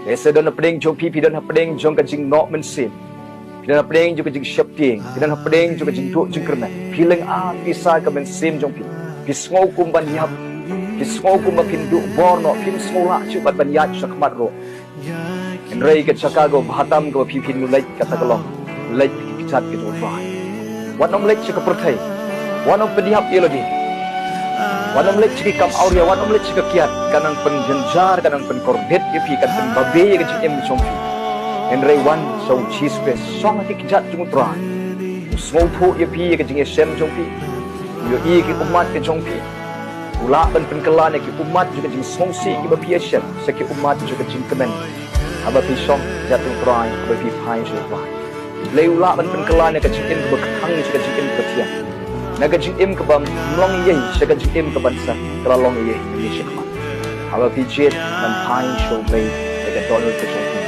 Esa don pedeng jong pi don pedeng jong ka jing nok men sim. Pidan pedeng jong ka jing syap tieng. Pidan pedeng jong ka jing duk jing kerna. Pileng pisah ka men sim jong pi. Pisngau kum ban yap. Pisngau kum pin duk borno pin smola chubat ban yat sakmat ro. Enrei ke Chicago Batam ko pipin mulai kata kelong. Mulai kicat ke bai. Wanam lek cika pertai. Wanam pedihap ye lagi. Wanam lek ciki kam auria, wanam lek cika kiat kanang penjenjar, kanang penkorbet ye pi kan babe ye ke em chompi. Enrei wan so cheese press song ki kijat jung trai. Small po ye pi ye ke jing sem chompi. Yo i ki umat ke chompi. Ula pen kelan ki umat juga jing songsi ki bapi sem, seki umat juga jing kemen. Aba pi song jatuh trai, aba pi pai so trai. Leula pen kelan ke jing em bekang juga jing em ketia. Naga jing em ke bam long ye, seka jing em ke bansa, kala long ye Indonesia kemat. Aba pi jet dan pai so play, seka dollar ke chompi.